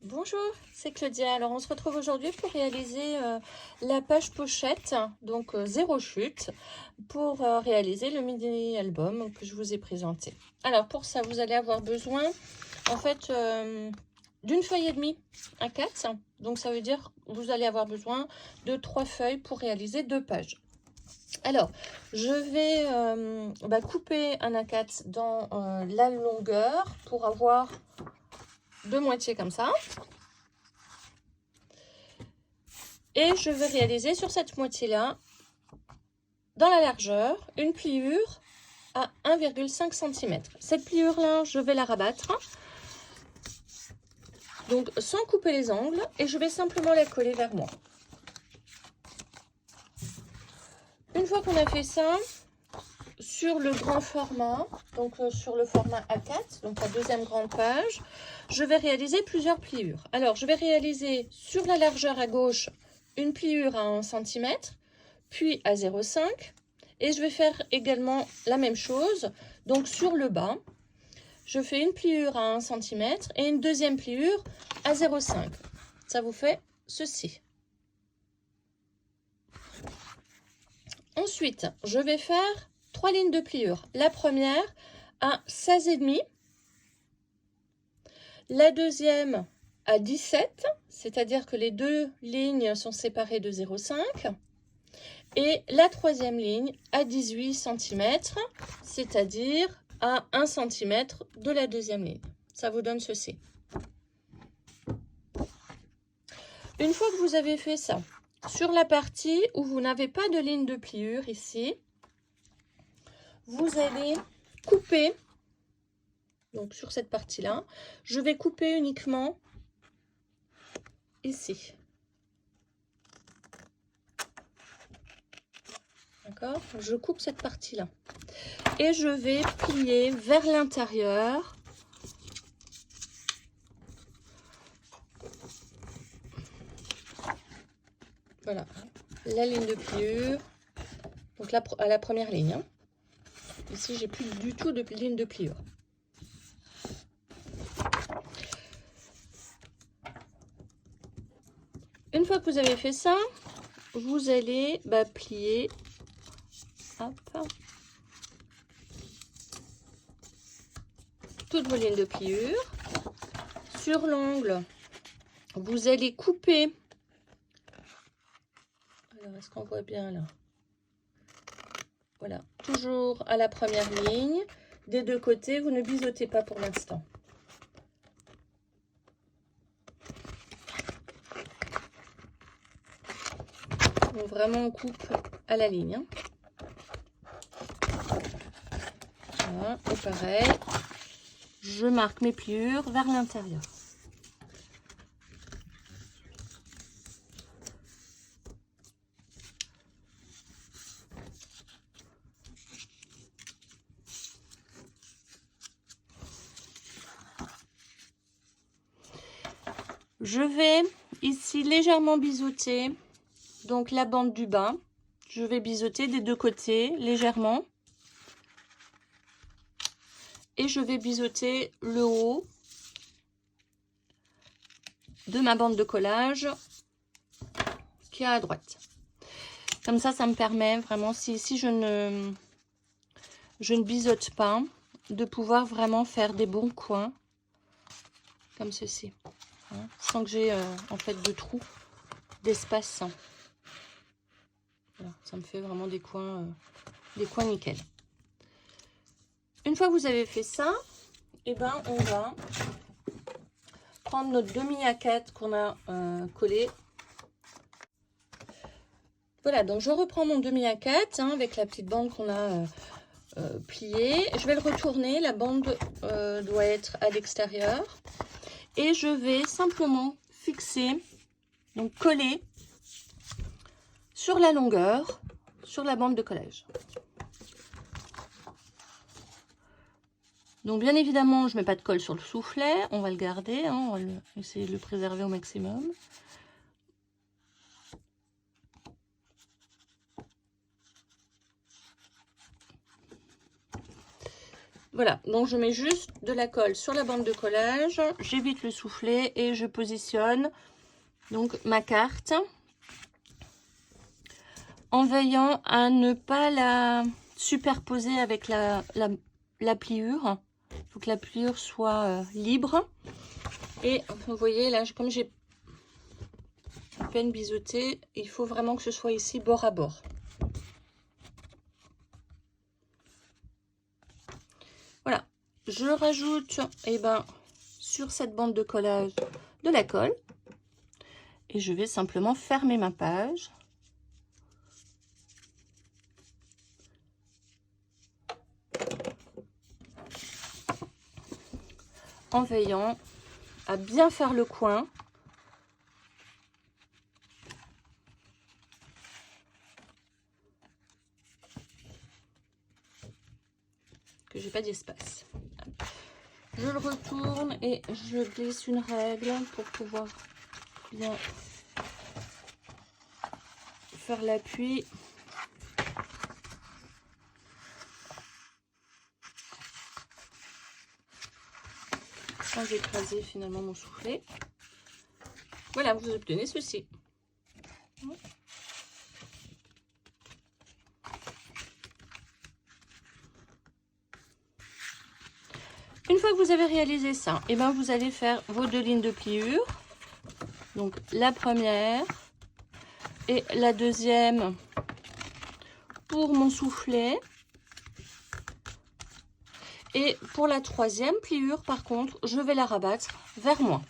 Bonjour, c'est Claudia. Alors on se retrouve aujourd'hui pour réaliser la page pochette, donc zéro chute, pour réaliser le mini-album que je vous ai présenté. Alors pour ça, vous allez avoir besoin en fait d'une feuille et demie A4. Donc ça veut dire que vous allez avoir besoin de 3 feuilles pour réaliser 2 pages. Alors, je vais couper un A4 dans la longueur pour avoir 2 moitiés comme ça. Et je vais réaliser sur cette moitié-là, dans la largeur, une pliure à 1,5 cm. Cette pliure-là, je vais la rabattre, donc sans couper les angles, et je vais simplement la coller vers moi. Une fois qu'on a fait ça, sur le grand format, donc sur le format A4, donc la deuxième grande page, je vais réaliser plusieurs pliures. Alors, je vais réaliser sur la largeur à gauche une pliure à 1 cm, puis à 0,5 et je vais faire également la même chose. Donc sur le bas, je fais une pliure à 1 cm et une deuxième pliure à 0,5. Ça vous fait ceci. Ensuite, je vais faire 3 lignes de pliure. La première à 16,5, la deuxième à 17, c'est-à-dire que les deux lignes sont séparées de 0,5. Et la troisième ligne à 18 cm, c'est-à-dire à 1 cm de la deuxième ligne. Ça vous donne ceci. Une fois que vous avez fait ça, sur la partie où vous n'avez pas de ligne de pliure ici, vous allez couper, donc sur cette partie-là, je vais couper uniquement ici. D'accord? Je coupe cette partie-là. Et je vais plier vers l'intérieur. Voilà, la ligne de pliure. Donc là, à la première ligne. Hein. Ici, j'ai plus du tout de ligne de pliure. Une fois que vous avez fait ça, vous allez plier. Hop. Toutes vos lignes de pliure. Sur l'angle, vous allez couper. Alors, est-ce qu'on voit bien là? Voilà, toujours à la première ligne. Des deux côtés, vous ne biseautez pas pour l'instant. Donc vraiment, on coupe à la ligne. Hein. Voilà, et pareil, je marque mes pliures vers l'intérieur. Je vais ici légèrement biseauter donc la bande du bas. Je vais biseauter des deux côtés légèrement. Et je vais biseauter le haut de ma bande de collage qui est à droite. Comme ça, ça me permet vraiment, si je ne biseaute pas, de pouvoir vraiment faire des bons coins comme ceci. Hein, sans que j'ai en fait de trous, d'espace. Voilà, ça me fait vraiment des coins nickel. Une fois que vous avez fait ça, et ben on va prendre notre demi A4 qu'on a collé. Voilà, donc je reprends mon demi A4 hein, avec la petite bande qu'on a pliée. Je vais le retourner, la bande doit être à l'extérieur. Et je vais simplement fixer, donc coller sur la longueur, sur la bande de collage. Donc bien évidemment, je ne mets pas de colle sur le soufflet, on va le garder, hein, on va essayer de le préserver au maximum. Voilà, donc je mets juste de la colle sur la bande de collage, j'évite le soufflet et je positionne donc ma carte en veillant à ne pas la superposer avec la pliure. Il faut que la pliure soit libre. Et vous voyez là, comme j'ai à peine biseauté, il faut vraiment que ce soit ici bord à bord. Voilà, je rajoute sur cette bande de collage de la colle et je vais simplement fermer ma page. En veillant à bien faire le coin. Que j'ai pas d'espace. Je le retourne et je glisse une règle pour pouvoir bien faire l'appui. Sans écraser finalement mon soufflet. Voilà, vous obtenez ceci. Une fois que vous avez réalisé ça, et vous allez faire vos 2 lignes de pliure. Donc la première et la deuxième pour mon soufflet. Et pour la troisième pliure, par contre, je vais la rabattre vers moi.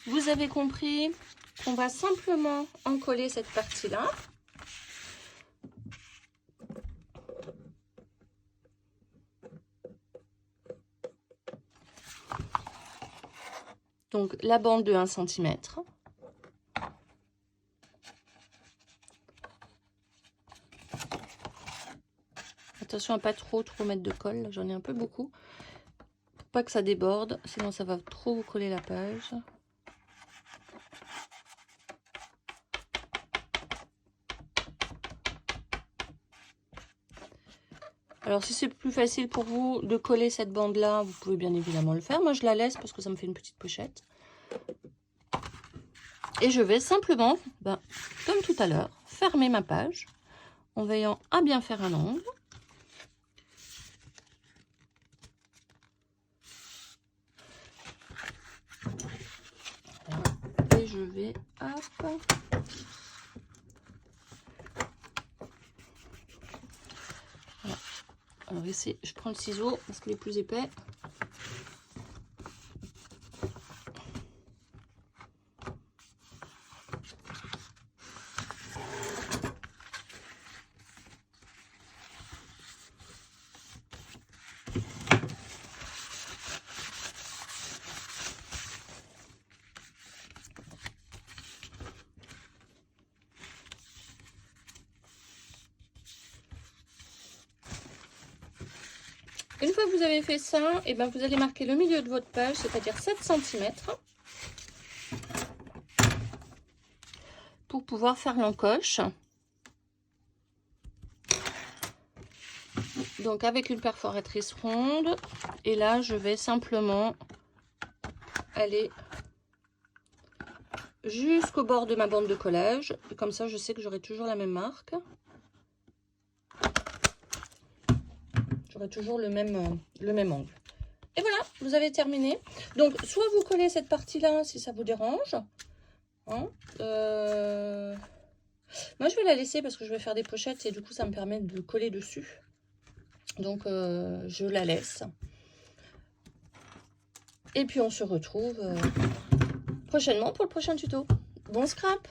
Vous avez compris qu'on va simplement encoller cette partie-là. Donc la bande de 1 cm. Attention à pas trop mettre de colle, j'en ai un peu beaucoup. Pour pas que ça déborde, sinon ça va trop vous coller la page. Alors si c'est plus facile pour vous de coller cette bande là, vous pouvez bien évidemment le faire. Moi je la laisse parce que ça me fait une petite pochette. Et je vais simplement, comme tout à l'heure, fermer ma page en veillant à bien faire un angle. Et je vais, hop. Voilà. Alors ici, je prends le ciseau parce qu'il est plus épais. Une fois que vous avez fait ça, et vous allez marquer le milieu de votre page, c'est-à-dire 7 cm, pour pouvoir faire l'encoche. Donc avec une perforatrice ronde, et là je vais simplement aller jusqu'au bord de ma bande de collage. Et comme ça je sais que j'aurai toujours la même marque. J'aurai toujours le même angle. Et voilà, vous avez terminé. Donc soit vous collez cette partie-là si ça vous dérange. Hein, moi je vais la laisser parce que je vais faire des pochettes et du coup ça me permet de coller dessus. Donc je la laisse. Et puis on se retrouve prochainement pour le prochain tuto. Bon scrap!